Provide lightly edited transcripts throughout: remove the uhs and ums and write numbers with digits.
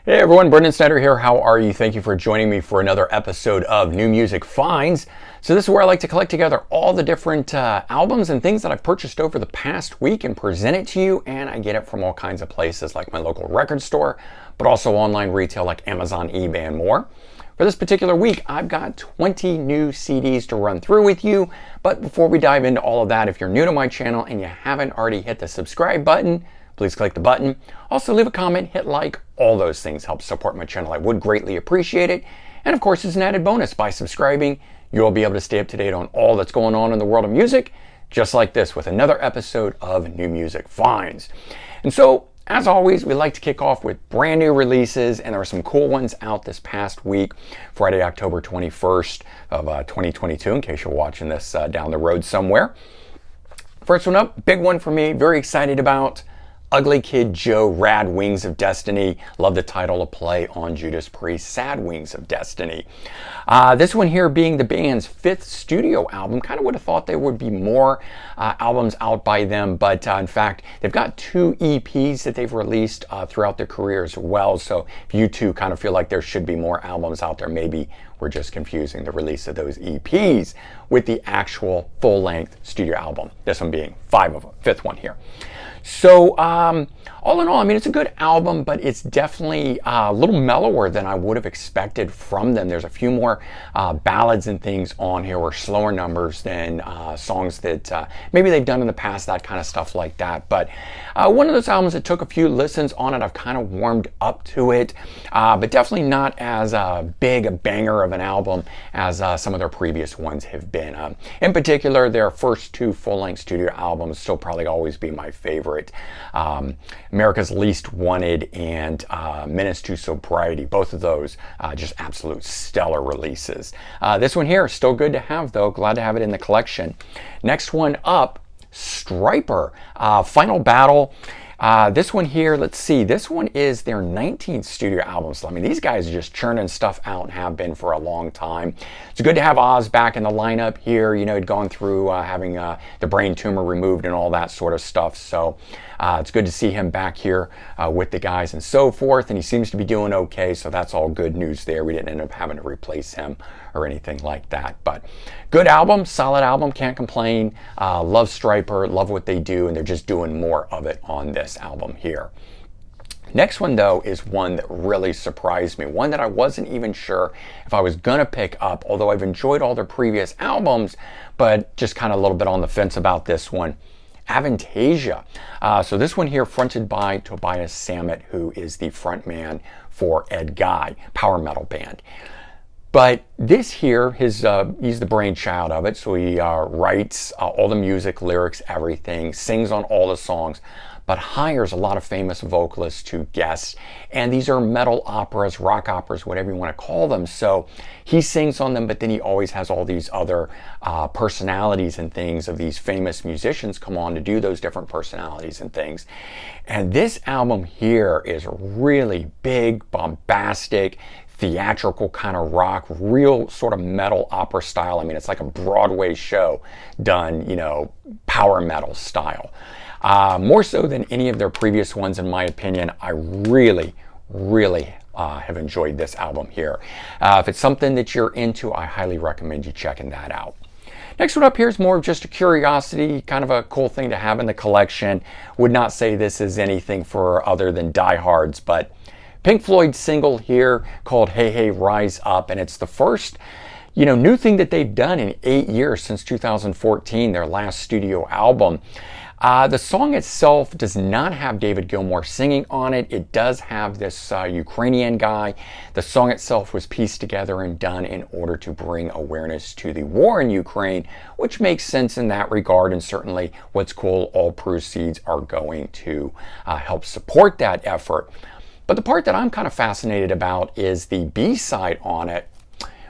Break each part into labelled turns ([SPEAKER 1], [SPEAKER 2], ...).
[SPEAKER 1] Hey everyone, Brendan Snyder here. How are you? Thank you for joining me for another episode of New Music Finds. So this is where I like to collect together all the different albums and things that I've purchased over the past week and present it to you. And I get it from all kinds of places like my local record store, but also online retail like Amazon, eBay, and more. For this particular week, I've got 20 new CDs to run through with you. But before we dive into all of that, if you're new to my channel and you haven't already hit the subscribe button, please click the button. Also leave a comment, hit like, all those things help support my channel. I would greatly appreciate it. And of course, as an added bonus, by subscribing, you'll be able to stay up to date on all that's going on in the world of music, just like this with another episode of New Music Finds. And so, as always, we like to kick off with brand new releases, and there are some cool ones out this past week, Friday, October 21st of 2022, in case you're watching this down the road somewhere. First one up, big one for me, very excited about. Ugly Kid Joe, Rad Wings of Destiny. Love the title of play on Judas Priest, Sad Wings of Destiny. This one here being the band's 5th studio album. Kind of would have thought there would be more albums out by them, but in fact, they've got 2 EPs that they've released throughout their career as well. So if you two kind of feel like there should be more albums out there, maybe we're just confusing the release of those EPs with the actual full-length studio album. This one being 5th one here. So all in all, I mean, it's a good album, but it's definitely a little mellower than I would have expected from them. There's a few more ballads and things on here, or slower numbers than songs that maybe they've done in the past, that kind of stuff like that. But one of those albums that took a few listens on it, I've kind of warmed up to it, but definitely not as big a banger of an album as some of their previous ones have been. In particular, their first 2 full-length studio albums still probably always be my favorite. America's Least Wanted and Menace to Sobriety. Both of those just absolute stellar releases. This one here, still good to have though. Glad to have it in the collection. Next one up, Stryper, Final Battle. This one here, let's see, this one is their 19th studio album. So, I mean, these guys are just churning stuff out and have been for a long time. It's good to have Oz back in the lineup here. You know, he'd gone through having the brain tumor removed and all that sort of stuff. So it's good to see him back here with the guys and so forth. And he seems to be doing okay. So that's all good news there. We didn't end up having to replace him or anything like that. But good album, solid album, can't complain. Love Stryper, love what they do, and they're just doing more of it on this album here. Next one though is one that really surprised me, one that I wasn't even sure if I was gonna pick up, although I've enjoyed all their previous albums, but just kind of a little bit on the fence about this one. Avantasia. So this one here fronted by Tobias Sammet, who is the front man for Ed Guy, power metal band. But this here, he's the brainchild of it, so he writes all the music, lyrics, everything, sings on all the songs, but hires a lot of famous vocalists to guest. And these are metal operas, rock operas, whatever you want to call them. So he sings on them, but then he always has all these other personalities and things of these famous musicians come on to do those different personalities and things. And this album here is really big, bombastic, theatrical kind of rock, real sort of metal opera style. I mean, it's like a Broadway show done, you know, power metal style. More so than any of their previous ones, in my opinion. I really have enjoyed this album here. If it's something that you're into, I highly recommend you checking that out. Next one up here is more of just a curiosity, kind of a cool thing to have in the collection. Would not say this is anything for other than diehards, but Pink Floyd single here called Hey Hey Rise Up, and it's the first, you know, new thing that they've done in 8 years, since 2014, their last studio album. The song itself does not have David Gilmour singing on it. It does have this Ukrainian guy. The song itself was pieced together and done in order to bring awareness to the war in Ukraine, which makes sense in that regard, and certainly what's cool, all proceeds are going to help support that effort. But the part that I'm kind of fascinated about is the B-side on it,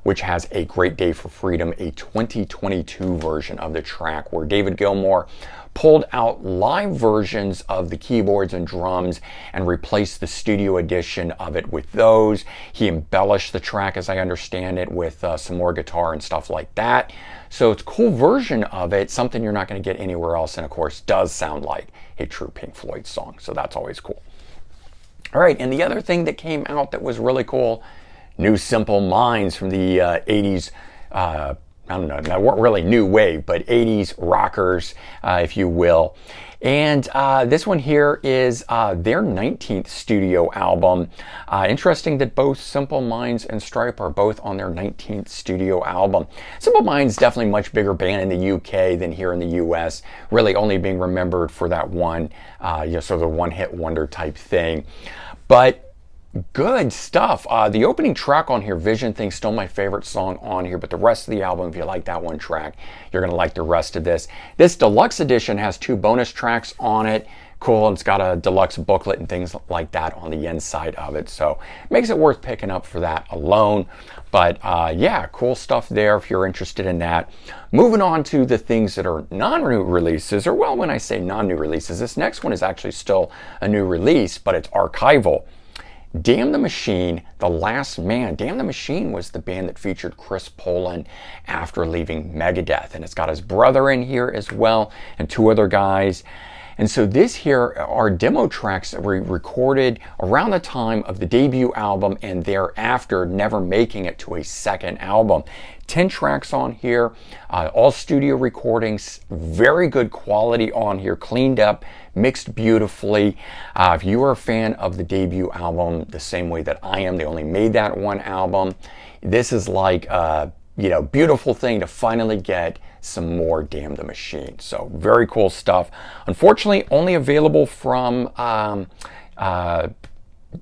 [SPEAKER 1] which has A Great Day for Freedom, a 2022 version of the track where David Gilmour pulled out live versions of the keyboards and drums and replaced the studio edition of it with those. He embellished the track, as I understand it, with some more guitar and stuff like that. So it's a cool version of it, something you're not going to get anywhere else, and of course does sound like a true Pink Floyd song, so that's always cool. All right, and the other thing that came out that was really cool, new Simple Minds from the 80s. I don't know, they weren't really new wave, but 80s rockers, if you will. And this one here is their 19th studio album. Interesting that both Simple Minds and Stripe are both on their 19th studio album. Simple Minds definitely much bigger band in the UK than here in the US, really only being remembered for that one, sort of a one-hit wonder type thing. But good stuff. The opening track on here, Vision Thing, still my favorite song on here, but the rest of the album, if you like that one track, you're going to like the rest of this. This deluxe edition has 2 bonus tracks on it. Cool, and it's got a deluxe booklet and things like that on the inside of it, so makes it worth picking up for that alone. But yeah, cool stuff there if you're interested in that. Moving on to the things that are non-new releases, or well, when I say non-new releases, this next one is actually still a new release, but it's archival. Damn the Machine, The Last Man. Damn the Machine was the band that featured Chris Poland after leaving Megadeth. And it's got his brother in here as well, and 2 other guys. And so this here are demo tracks that were recorded around the time of the debut album and thereafter, never making it to a second album. 10 tracks on here, all studio recordings, very good quality on here, cleaned up, mixed beautifully. If you are a fan of the debut album the same way that I am, they only made that one album, this is like a beautiful thing to finally get some more Damn the Machine. So very cool stuff. Unfortunately, only available from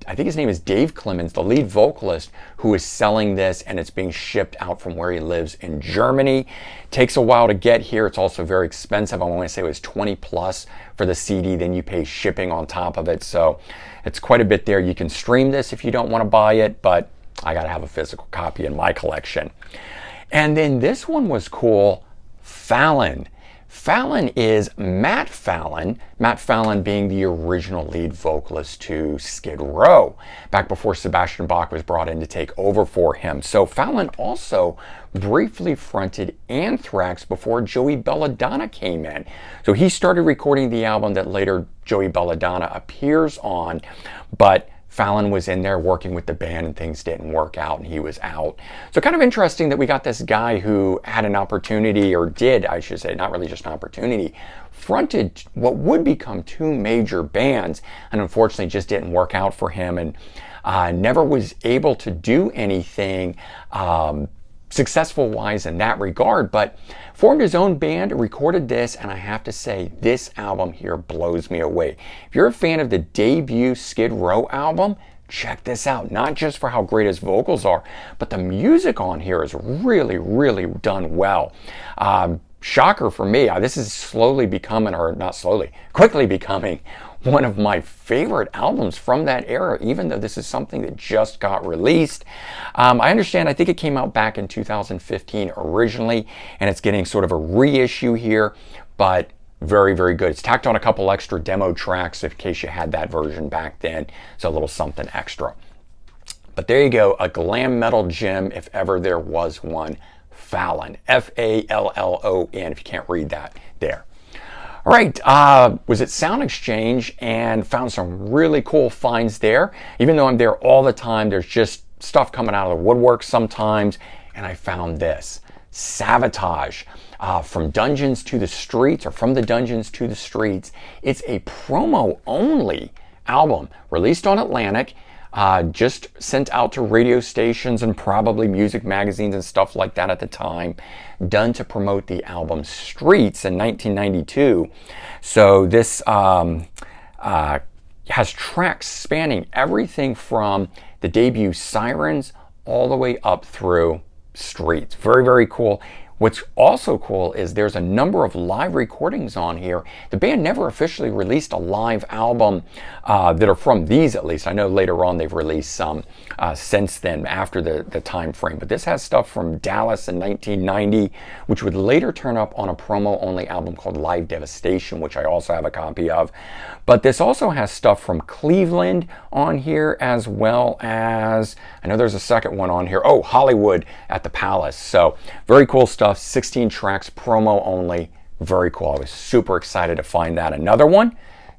[SPEAKER 1] I think his name is Dave Clemens, the lead vocalist, who is selling this, and it's being shipped out from where he lives in Germany. Takes a while to get here. It's also very expensive. I want to say it was 20 plus for the CD, then you pay shipping on top of it. So it's quite a bit there. You can stream this if you don't want to buy it, but I got to have a physical copy in my collection. And then this one was cool, Fallon. Fallon is Matt Fallon being the original lead vocalist to Skid Row, back before Sebastian Bach was brought in to take over for him. So Fallon also briefly fronted Anthrax before Joey Belladonna came in. So he started recording the album that later Joey Belladonna appears on, but Fallon was in there working with the band and things didn't work out and he was out. So kind of interesting that we got this guy who had an opportunity, or did, I should say, not really just an opportunity, fronted what would become 2 major bands and unfortunately just didn't work out for him, and never was able to do anything successful wise in that regard, but formed his own band, recorded this, and I have to say this album here blows me away. If you're a fan of the debut Skid Row album, check this out. Not just for how great his vocals are, but the music on here is really, really done well. Shocker for me, this is slowly becoming, or not slowly, quickly becoming one of my favorite albums from that era, even though this is something that just got released. I understand, I think it came out back in 2015 originally, and it's getting sort of a reissue here, but very, very good. It's tacked on a couple extra demo tracks in case you had that version back then, so a little something extra. But there you go, a glam metal gem if ever there was one. Fallon, F-A-L-L-O-N, if you can't read that there. All right, was at Sound Exchange and found some really cool finds there. Even though I'm there all the time, there's just stuff coming out of the woodwork sometimes, and I found this. Savatage, From Dungeons to the Streets, or From the Dungeons to the Streets. It's a promo-only album, released on Atlantic, just sent out to radio stations and probably music magazines and stuff like that at the time, done to promote the album Streets in 1992. So this has tracks spanning everything from the debut Sirens all the way up through Streets. Very, very cool. What's also cool is there's a number of live recordings on here. The band never officially released a live album that are from these, at least. I know later on they've released some since then, after the time frame. But this has stuff from Dallas in 1990, which would later turn up on a promo-only album called Live Devastation, which I also have a copy of. But this also has stuff from Cleveland on here, as well as, I know there's a second one on here. Oh, Hollywood at the Palace. So very cool stuff. 16 tracks, promo only. Very cool. I was super excited to find that. Another one,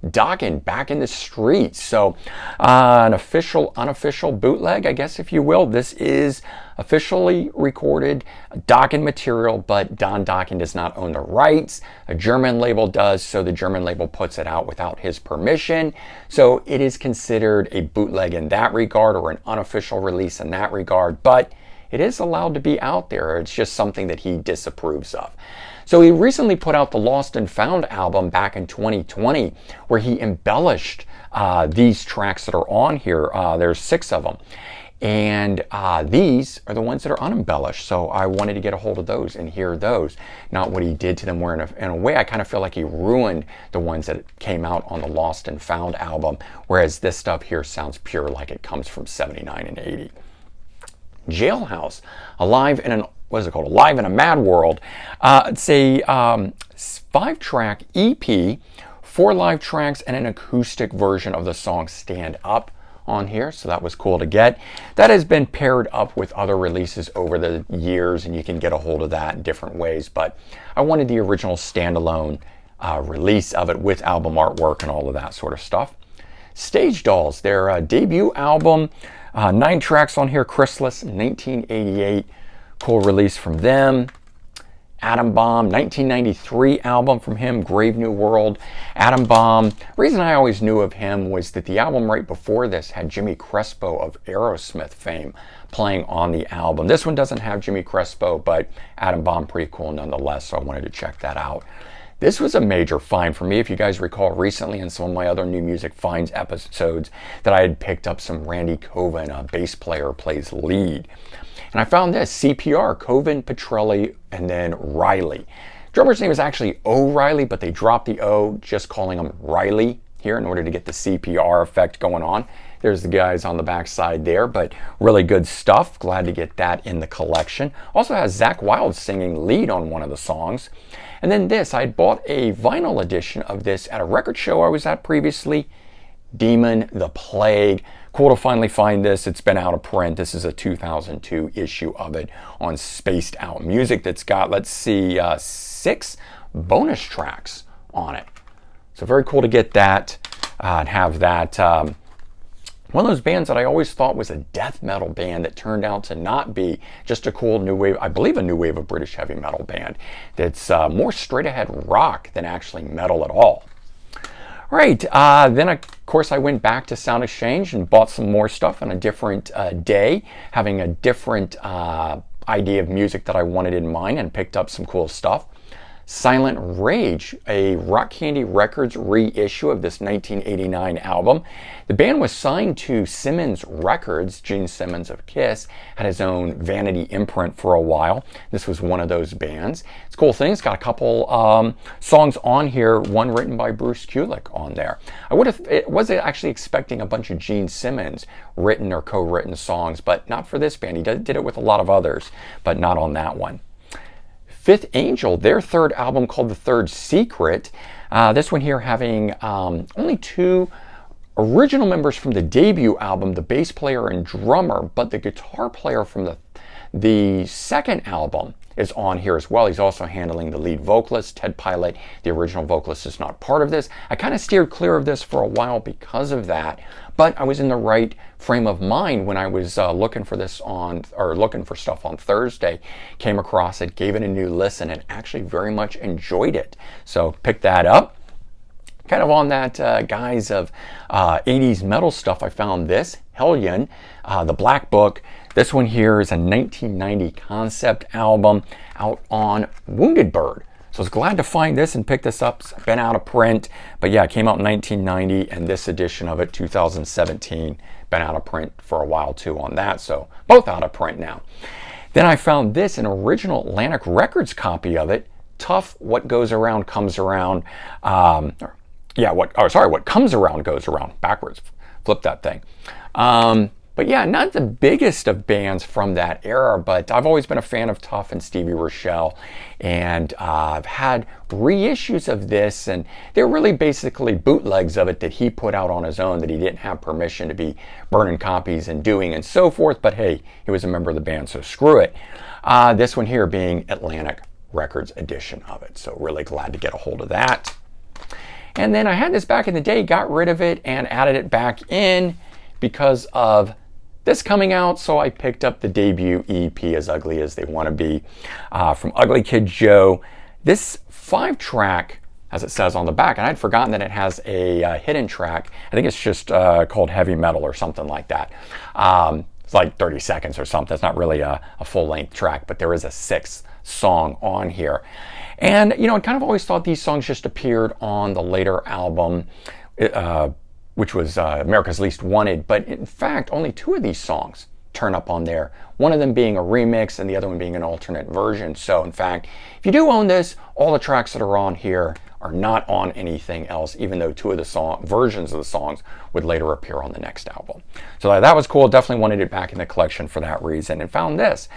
[SPEAKER 1] Dokken back in the streets. So an official, unofficial bootleg, I guess, if you will. This is officially recorded Dokken material, but Don Dokken does not own the rights. A German label does, so the German label puts it out without his permission. So it is considered a bootleg in that regard, or an unofficial release in that regard, but it is allowed to be out there. It's just something that he disapproves of. So he recently put out the Lost and Found album back in 2020, where he embellished these tracks that are on here. There's 6 of them. And these are the ones that are unembellished. So I wanted to get a hold of those and hear those. Not what he did to them, where in a way I kind of feel like he ruined the ones that came out on the Lost and Found album, whereas this stuff here sounds pure, like it comes from 79 and 80. Jailhouse, Alive in a Mad World. It's a 5-track EP, 4 live tracks, and an acoustic version of the song Stand Up on here, so that was cool to get. That has been paired up with other releases over the years, and you can get a hold of that in different ways, but I wanted the original standalone release of it with album artwork and all of that sort of stuff. Stage Dolls, their debut album, 9 tracks on here, Chrysalis, 1988, cool release from them. Atom Bomb, 1993 album from him, Grave New World. Atom Bomb, reason I always knew of him was that the album right before this had Jimmy Crespo of Aerosmith fame playing on the album. This one doesn't have Jimmy Crespo, but Atom Bomb, pretty cool nonetheless, so I wanted to check that out. This was a major find for me. If you guys recall recently in some of my other New Music Finds episodes that I had picked up some Randy Coven, a bass player, plays lead. And I found this, CPR, Coven, Petrelli, and then Riley. Drummer's name is actually O'Reilly, but they dropped the O, just calling him Riley here in order to get the CPR effect going on. There's the guys on the back side there, but really good stuff. Glad to get that in the collection. Also has Zakk Wylde singing lead on one of the songs. And then this, I bought a vinyl edition of this at a record show I was at previously, Demon the Plague. Cool to finally find this. It's been out of print. This is a 2002 issue of it on Spaced Out Music that's got, let's see, 6 bonus tracks on it. So very cool to get that and have that. One of those bands that I always thought was a death metal band that turned out to not be, just a cool new wave, I believe a new wave of British heavy metal band that's more straight ahead rock than actually metal at all. Right, then of course I went back to Sound Exchange and bought some more stuff on a different day, having a different idea of music that I wanted in mind, and picked up some cool stuff. Silent Rage, a Rock Candy Records reissue of this 1989 album. The band was signed to Simmons Records. Gene Simmons of Kiss had his own Vanity imprint for a while. This was one of those bands. It's a cool thing. It's got a couple songs on here, one written by Bruce Kulick on there. I was actually expecting a bunch of Gene Simmons written or co-written songs, but not for this band. He did it with a lot of others, but not on that one. Fifth Angel, their third album called The Third Secret. This one here having only 2 original members from the debut album, the bass player and drummer, but the guitar player from the second album is on here as well. He's also handling the lead vocalist, Ted Pilot. The original vocalist is not part of this. I kind of steered clear of this for a while because of that, but I was in the right frame of mind when I was looking for stuff on Thursday, came across it, gave it a new listen, and actually very much enjoyed it. So picked that up. Kind of on that guise of 80s metal stuff, I found this, Hellion, the Black Book. This one here is a 1990 concept album out on Wounded Bird. So I was glad to find this and pick this up. It's been out of print, but yeah, it came out in 1990, and this edition of it, 2017, been out of print for a while too on that. So both out of print now. Then I found this, an original Atlantic Records copy of it, Tough, What Goes Around Comes Around. What comes around goes around. Backwards. Flip that thing. But yeah, not the biggest of bands from that era, but I've always been a fan of Tough and Stevie Rochelle, and I've had reissues of this, and they're really basically bootlegs of it that he put out on his own, that he didn't have permission to be burning copies and doing and so forth, but hey, he was a member of the band, so screw it. This one here being Atlantic Records edition of it, so really glad to get a hold of that. And then I had this back in the day, got rid of it and added it back in because of this coming out. So I picked up the debut EP, As Ugly as They Want to Be, from Ugly Kid Joe. This 5-track, as it says on the back, and I'd forgotten that it has a hidden track. I think it's just called Heavy Metal or something like that. It's like 30 seconds or something. It's not really a full-length track, but there is a 6th song on here. And, you know, I kind of always thought these songs just appeared on the later album, which was America's Least Wanted. But in fact, only 2 of these songs turn up on there. One of them being a remix and the other one being an alternate version. So, in fact, if you do own this, all the tracks that are on here are not on anything else, even though 2 of the versions of the songs would later appear on the next album. So that was cool. Definitely wanted it back in the collection for that reason, and found this.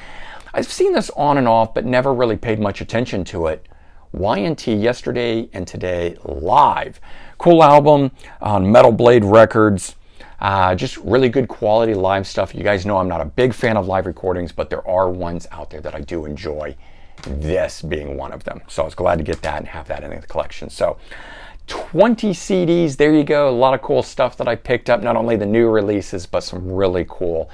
[SPEAKER 1] I've seen this on and off, but never really paid much attention to it. Y&T, Yesterday and Today Live. Cool album on Metal Blade Records. Just really good quality live stuff. You guys know I'm not a big fan of live recordings, but there are ones out there that I do enjoy, this being one of them. So I was glad to get that and have that in the collection. So 20 CDs, there you go. A lot of cool stuff that I picked up, not only the new releases, but some really cool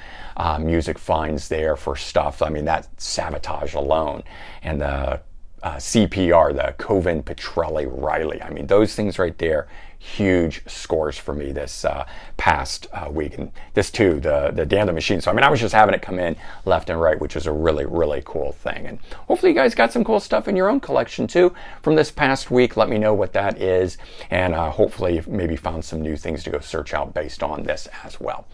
[SPEAKER 1] music finds there for stuff. I mean, that Sabotage alone, and the CPR, the Coven Petrelli Riley. I mean, those things right there, huge scores for me this past week. And this too, the Damn the Machine. So I mean, I was just having it come in left and right, which is a really, really cool thing. And hopefully you guys got some cool stuff in your own collection too from this past week. Let me know what that is, and hopefully you've maybe found some new things to go search out based on this as well.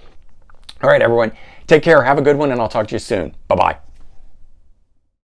[SPEAKER 1] All right, everyone, take care, have a good one, and I'll talk to you soon. Bye-bye.